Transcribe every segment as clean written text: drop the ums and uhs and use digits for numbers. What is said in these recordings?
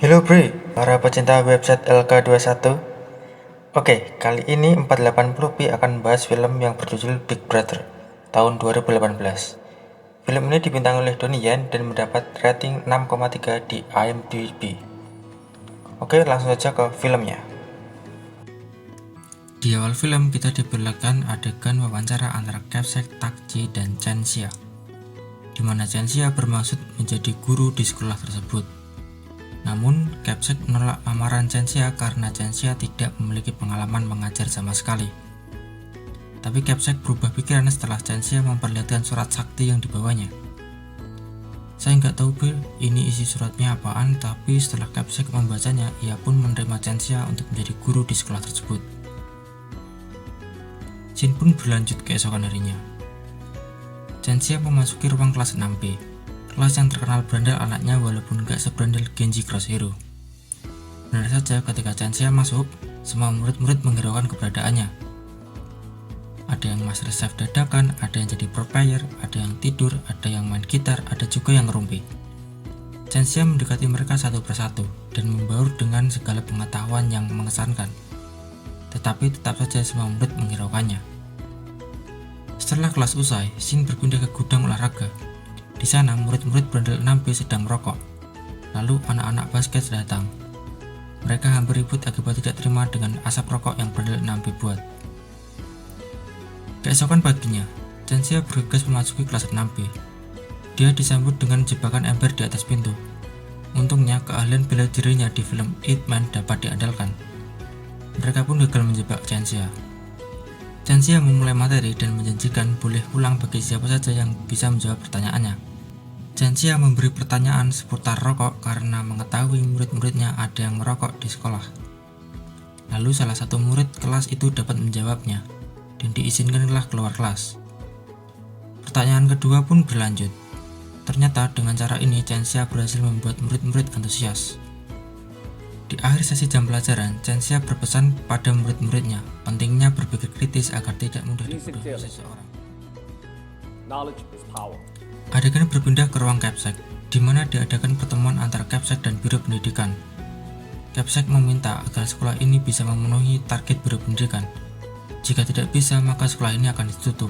Halo Bre, para pecinta website LK21. Oke, kali ini 480p akan membahas film yang berjudul Big Brother tahun 2018. Film ini dibintangi oleh Donnie Yen dan mendapat rating 6,3 di IMDb. Oke, langsung saja ke filmnya. Di awal film kita diperlihatkan adegan wawancara antara Capsek, Takji, dan Chen Xia, di mana Chen Xia bermaksud menjadi guru di sekolah tersebut. Namun, Capsek menolak lamaran Chen Xia karena Chen Xia tidak memiliki pengalaman mengajar sama sekali. Tapi Capsek berubah pikiran setelah Chen Xia memperlihatkan surat sakti yang dibawanya. Saya nggak tahu ini isi suratnya apaan, tapi setelah Capsek membacanya, ia pun menerima Chen Xia untuk menjadi guru di sekolah tersebut. Scene pun berlanjut keesokan harinya. Chen Xia memasuki ruang kelas 6B. Kelas yang terkenal berandal anaknya walaupun gak seberandal Genji Cross Hero. Benar saja ketika Chen Xia masuk, semua murid-murid menghiraukan keberadaannya. Ada yang master chef dadakan, ada yang jadi pro player, ada yang tidur, ada yang main gitar, ada juga yang ngerumpi. Chen Xia mendekati mereka satu persatu dan membaur dengan segala pengetahuan yang mengesankan. Tetapi tetap saja semua murid menghiraukannya. Setelah kelas usai, Shin berpindah ke gudang olahraga. Di sana, murid-murid berandal 6B sedang merokok. Lalu anak-anak basket datang. Mereka hampir ribut akibat tidak terima dengan asap rokok yang berandal 6B buat. Keesokan paginya, Chen Xia bergegas memasuki kelas 6B. Dia disambut dengan jebakan ember di atas pintu. Untungnya, keahlian bela dirinya di film Ip Man dapat diandalkan. Mereka pun gagal menjebak Chen Xia. Chen Xia memulai materi dan menjanjikan boleh pulang bagi siapa saja yang bisa menjawab pertanyaannya. Chen Xia memberi pertanyaan seputar rokok karena mengetahui murid-muridnya ada yang merokok di sekolah. Lalu salah satu murid kelas itu dapat menjawabnya, dan diizinkanlah keluar kelas. Pertanyaan kedua pun berlanjut. Ternyata dengan cara ini Chen Xia berhasil membuat murid-murid antusias. Di akhir sesi jam pelajaran, Chen Xia berpesan pada murid-muridnya pentingnya berpikir kritis agar tidak mudah dibodohi seseorang. Adegan berpindah ke ruang Capsek, di mana diadakan pertemuan antara Capsek dan Biro Pendidikan. Capsek meminta agar sekolah ini bisa memenuhi target Biro Pendidikan. Jika tidak bisa, maka sekolah ini akan ditutup.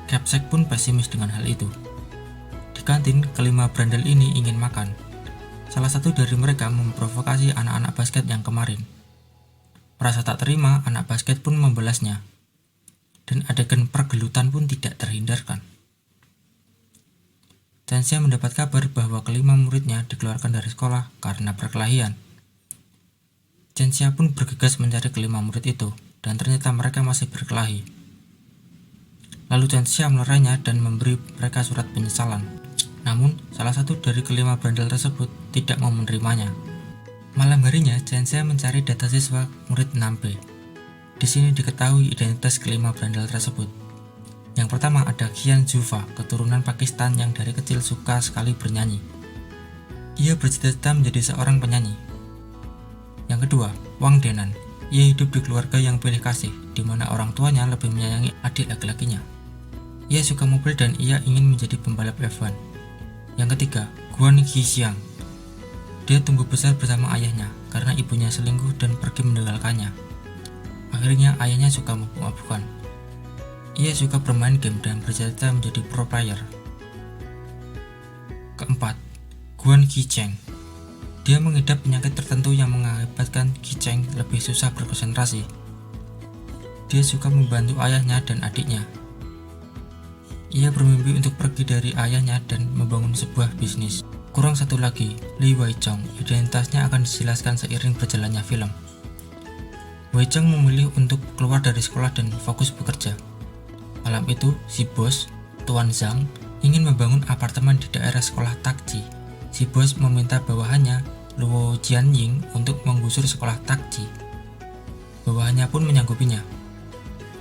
Capsek pun pesimis dengan hal itu. Di kantin, kelima berandal ini ingin makan. Salah satu dari mereka memprovokasi anak-anak basket yang kemarin. Merasa tak terima, anak basket pun membalasnya. Dan adegan pergelutan pun tidak terhindarkan. Chen Xia mendapat kabar bahwa kelima muridnya dikeluarkan dari sekolah karena perkelahian. Chen Xia pun bergegas mencari kelima murid itu, dan ternyata mereka masih berkelahi. Lalu Chen Xia melerainya dan memberi mereka surat penyesalan. Namun, salah satu dari kelima berandal tersebut tidak mau menerimanya. Malam harinya, Chen Xia mencari data siswa murid 6B. Di sini diketahui identitas kelima berandal tersebut. Yang pertama ada Qian Zufa, keturunan Pakistan yang dari kecil suka sekali bernyanyi. Ia bercita-cita menjadi seorang penyanyi. Yang kedua, Wang Denan. Ia hidup di keluarga yang pilih kasih, di mana orang tuanya lebih menyayangi adik laki-lakinya. Ia suka mobil dan ia ingin menjadi pembalap F1. Yang ketiga, Guan Xiang. Dia tumbuh besar bersama ayahnya karena ibunya selingkuh dan pergi meninggalkannya. Akhirnya ayahnya suka mabuk-mabukan. Ia suka bermain game dan bercita-cita menjadi pro player. Keempat, Guan Qicheng. Dia mengidap penyakit tertentu yang mengakibatkan Qicheng lebih susah berkonsentrasi. Dia suka membantu ayahnya dan adiknya. Ia bermimpi untuk pergi dari ayahnya dan membangun sebuah bisnis. Kurang satu lagi, Li Waichong. Identitasnya akan dijelaskan seiring berjalannya film. Waichong memilih untuk keluar dari sekolah dan fokus bekerja. Malam itu, si bos, Tuan Zhang, ingin membangun apartemen di daerah sekolah Takji. Si bos meminta bawahannya, Luo Jianying, untuk menggusur sekolah Takji. Bawahannya pun menyanggupinya.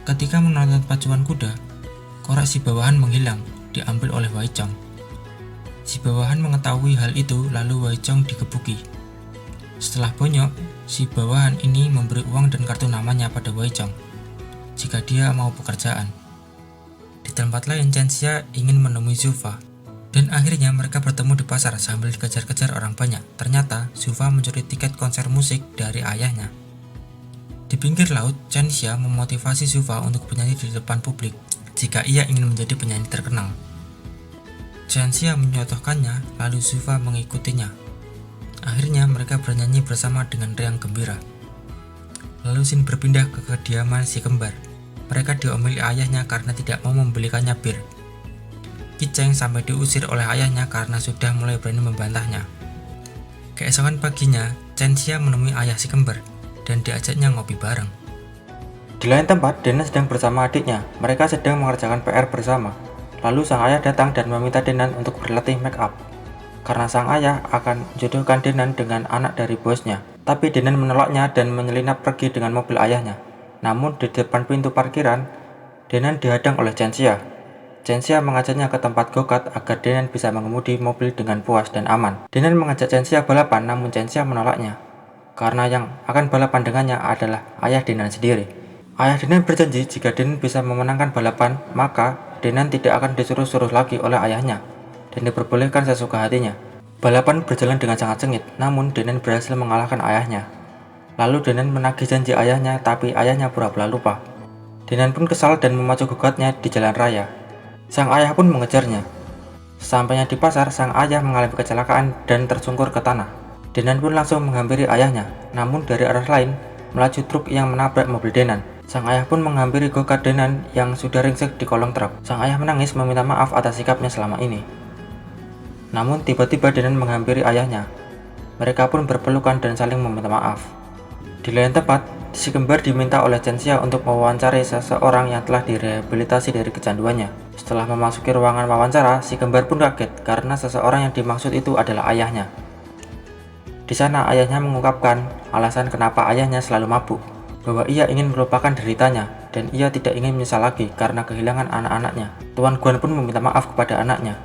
Ketika menonton pacuan kuda, korek si bawahan menghilang, diambil oleh Waichong. Si bawahan mengetahui hal itu, lalu Waichong digebuki. Setelah bonyok, si bawahan ini memberi uang dan kartu namanya pada Waichong jika dia mau pekerjaan. Di tempat lain, Chen Xia ingin menemui Zufa. Dan akhirnya mereka bertemu di pasar sambil dikejar-kejar orang banyak. Ternyata Zhufa mencuri tiket konser musik dari ayahnya. Di pinggir laut, Chen Xia memotivasi Zhufa untuk bernyanyi di depan publik jika ia ingin menjadi penyanyi terkenal. Chen Xia menyontohkannya, lalu Zhufa mengikutinya. Akhirnya mereka bernyanyi bersama dengan riang gembira. Lalu scene berpindah ke kediaman si kembar. Mereka diomeli ayahnya karena tidak mau membelikannya bir. Qi Cheng sampai diusir oleh ayahnya karena sudah mulai berani membantahnya. Keesokan paginya, Chen Xia menemui ayah si kembar dan diajaknya ngopi bareng. Di lain tempat, Denan sedang bersama adiknya. Mereka sedang mengerjakan PR bersama. Lalu sang ayah datang dan meminta Denan untuk berlatih make up. Karena sang ayah akan jodohkan Denan dengan anak dari bosnya. Tapi Denan menolaknya dan menyelinap pergi dengan mobil ayahnya. Namun di depan pintu parkiran, Denan dihadang oleh Chen Xia. Chen Xia mengajaknya ke tempat go-kart agar Denan bisa mengemudi mobil dengan puas dan aman. Denan mengajak Chen Xia balapan, namun Chen Xia menolaknya. Karena yang akan balapan dengannya adalah ayah Denan sendiri. Ayah Denan berjanji jika Denan bisa memenangkan balapan, maka Denan tidak akan disuruh-suruh lagi oleh ayahnya dan diperbolehkan sesuka hatinya. Balapan berjalan dengan sangat sengit, namun Denan berhasil mengalahkan ayahnya. Lalu Denan menagih janji ayahnya, tapi ayahnya pura-pura lupa. Denan pun kesal dan memacu go-kartnya di jalan raya. Sang ayah pun mengejarnya. Sampainya di pasar, sang ayah mengalami kecelakaan dan tersungkur ke tanah. Denan pun langsung menghampiri ayahnya, namun dari arah lain, melaju truk yang menabrak mobil Denan. Sang ayah pun menghampiri go-kart Denan yang sudah ringsek di kolong truk. Sang ayah menangis meminta maaf atas sikapnya selama ini. Namun tiba-tiba Denan menghampiri ayahnya. Mereka pun berpelukan dan saling meminta maaf. Di lain tempat, si kembar diminta oleh Chen Xia untuk mewawancarai seseorang yang telah direhabilitasi dari kecanduannya. Setelah memasuki ruangan wawancara, si kembar pun kaget karena seseorang yang dimaksud itu adalah ayahnya. Di sana ayahnya mengungkapkan alasan kenapa ayahnya selalu mabuk, bahwa ia ingin melupakan deritanya dan ia tidak ingin menyesal lagi karena kehilangan anak-anaknya. Tuan Guan pun meminta maaf kepada anaknya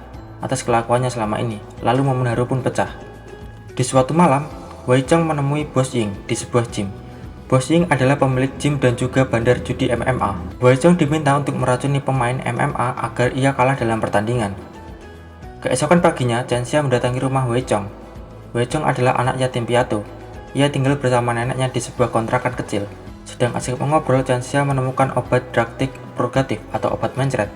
atas kelakuannya selama ini, lalu momen haru pun pecah. Di suatu malam, Wei Chong menemui Bos Ying di sebuah gym. Bos Ying adalah pemilik gym dan juga bandar judi MMA. Wei Chong diminta untuk meracuni pemain MMA agar ia kalah dalam pertandingan. Keesokan paginya, Chen Xia mendatangi rumah Wei Chong. Wei Chong adalah anak yatim piatu. Ia tinggal bersama neneknya di sebuah kontrakan kecil. Sedang asik mengobrol, Chen Xia menemukan obat draktik purgatif atau obat mencret.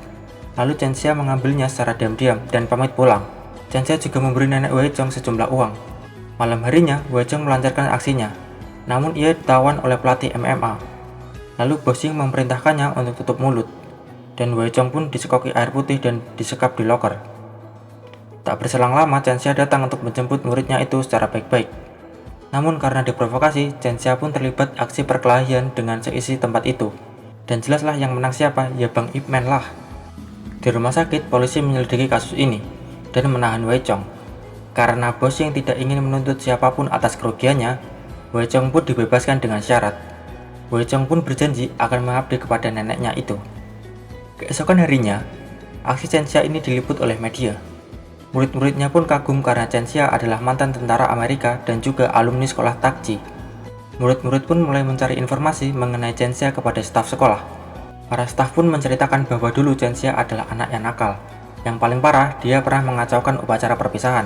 Lalu Chen Xia mengambilnya secara diam-diam dan pamit pulang. Chen Xia juga memberi nenek Wei Chong sejumlah uang. Malam harinya, Wei Chong melancarkan aksinya. Namun ia ditawan oleh pelatih MMA. Lalu Bos Ying memerintahkannya untuk tutup mulut. Dan Wei Chong pun disekoki air putih dan disekap di loker. Tak berselang lama, Chen Xia datang untuk menjemput muridnya itu secara baik-baik. Namun karena diprovokasi, Chen Xia pun terlibat aksi perkelahian dengan seisi tempat itu. Dan jelaslah yang menang siapa, ya Bang Ip Man lah. Di rumah sakit, polisi menyelidiki kasus ini dan menahan Wei Chong. Karena Bos Ying tidak ingin menuntut siapapun atas kerugiannya, Wei Chong pun dibebaskan dengan syarat. Wei Chong pun berjanji akan mengabdi kepada neneknya itu. Keesokan harinya, aksi Chen Xia ini diliput oleh media. Murid-muridnya pun kagum karena Chen Xia adalah mantan tentara Amerika dan juga alumni sekolah Takji. Murid-murid pun mulai mencari informasi mengenai Chen Xia kepada staf sekolah. Para staf pun menceritakan bahwa dulu Chen Xia adalah anak yang nakal. Yang paling parah, dia pernah mengacaukan upacara perpisahan.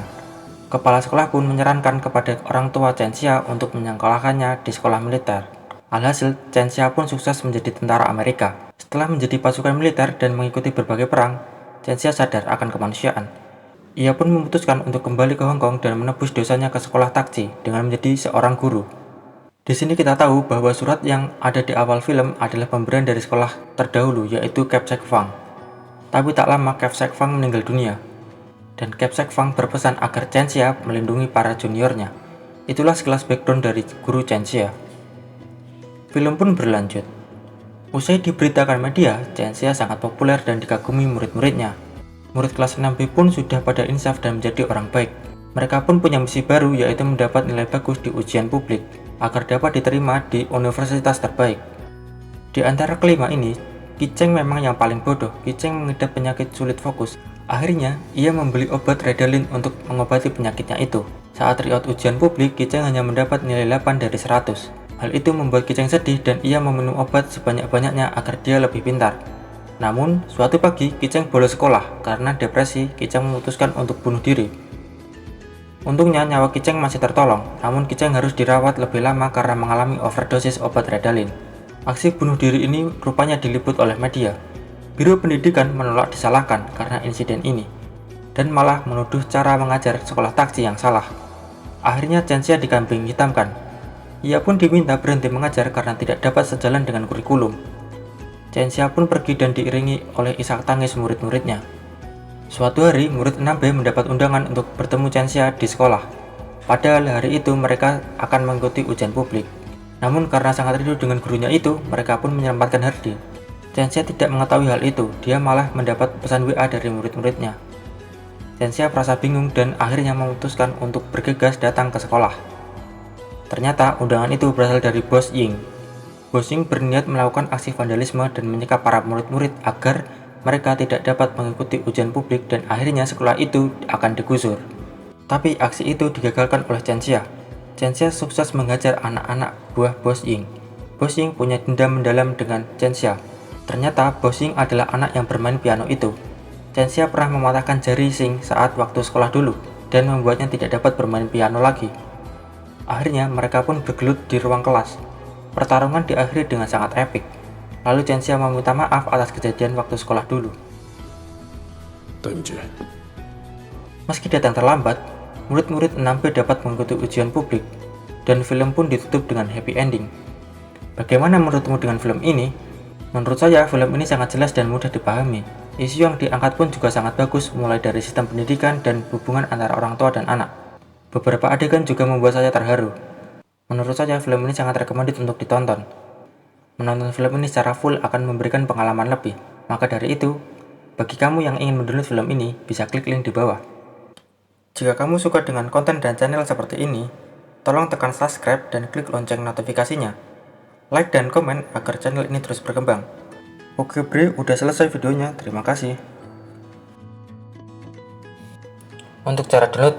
Kepala sekolah pun menyarankan kepada orang tua Chen Xia untuk menyekolahkannya di sekolah militer. Alhasil, Chen Xia pun sukses menjadi tentara Amerika. Setelah menjadi pasukan militer dan mengikuti berbagai perang, Chen Xia sadar akan kemanusiaan. Ia pun memutuskan untuk kembali ke Hong Kong dan menebus dosanya ke sekolah Takji dengan menjadi seorang guru. Di sini kita tahu bahwa surat yang ada di awal film adalah pemberian dari sekolah terdahulu, yaitu Capsek Fang. Tapi tak lama Capsek Fang meninggal dunia. Dan Capsek Fang berpesan agar Chen Xia melindungi para juniornya. Itulah sekelas background dari guru Chen Xia. Film pun berlanjut. Usai diberitakan media, Chen Xia sangat populer dan dikagumi murid-muridnya. Murid kelas 6B pun sudah pada insaf dan menjadi orang baik. Mereka pun punya misi baru, yaitu mendapat nilai bagus di ujian publik agar dapat diterima di universitas terbaik. Di antara kelima ini, Qi Cheng memang yang paling bodoh. Qi Cheng mengidap penyakit sulit fokus. Akhirnya, ia membeli obat Ritalin untuk mengobati penyakitnya itu. Saat tryout ujian publik, Qi Cheng hanya mendapat nilai 8 dari 100. Hal itu membuat Qi Cheng sedih dan ia meminum obat sebanyak-banyaknya agar dia lebih pintar. Namun, suatu pagi Ki-cheng bolos sekolah. Karena depresi, Ki-cheng memutuskan untuk bunuh diri. Untungnya nyawa Ki-cheng masih tertolong, namun Ki-cheng harus dirawat lebih lama karena mengalami overdosis obat Ritalin. Aksi bunuh diri ini rupanya diliput oleh media. Biro Pendidikan menolak disalahkan karena insiden ini, dan malah menuduh cara mengajar sekolah taksi yang salah. Akhirnya Chen-xia dikambing hitamkan. Ia pun diminta berhenti mengajar karena tidak dapat sejalan dengan kurikulum. Chen-xia pun pergi dan diiringi oleh isak tangis murid-muridnya. Suatu hari, murid 6B mendapat undangan untuk bertemu Chen-xia di sekolah. Padahal hari itu mereka akan mengikuti ujian publik. Namun karena sangat rindu dengan gurunya itu, mereka pun menyempatkan Hardy. Chen-xia tidak mengetahui hal itu, dia malah mendapat pesan WA dari murid-muridnya. Chen-xia merasa bingung dan akhirnya memutuskan untuk bergegas datang ke sekolah. Ternyata undangan itu berasal dari Bos Ying. Bos Ying berniat melakukan aksi vandalisme dan menyekap para murid-murid agar mereka tidak dapat mengikuti ujian publik dan akhirnya sekolah itu akan digusur. Tapi aksi itu digagalkan oleh Chen-xia. Chen-xia sukses menghajar anak-anak buah Bos Ying. Bos Ying punya dendam mendalam dengan Chen-xia. Ternyata Bos Ying adalah anak yang bermain piano itu. Chen-xia pernah mematahkan jari Xing saat waktu sekolah dulu dan membuatnya tidak dapat bermain piano lagi. Akhirnya mereka pun bergelut di ruang kelas. Pertarungan diakhiri dengan sangat epik. Lalu Chen-xia meminta maaf atas kejadian waktu sekolah dulu. Meski datang terlambat, murid-murid 6B dapat mengikuti ujian publik dan film pun ditutup dengan happy ending. Bagaimana menurutmu dengan film ini? Menurut saya, film ini sangat jelas dan mudah dipahami. Isu yang diangkat pun juga sangat bagus, mulai dari sistem pendidikan dan hubungan antara orang tua dan anak. Beberapa adegan juga membuat saya terharu. Menurut saya, film ini sangat recommended untuk ditonton. Menonton film ini secara full akan memberikan pengalaman lebih. Maka dari itu, bagi kamu yang ingin mendownload film ini, bisa klik link di bawah. Jika kamu suka dengan konten dan channel seperti ini, tolong tekan subscribe dan klik lonceng notifikasinya. Like dan komen agar channel ini terus berkembang. Oke bre, udah selesai videonya, terima kasih. Untuk cara downloadnya,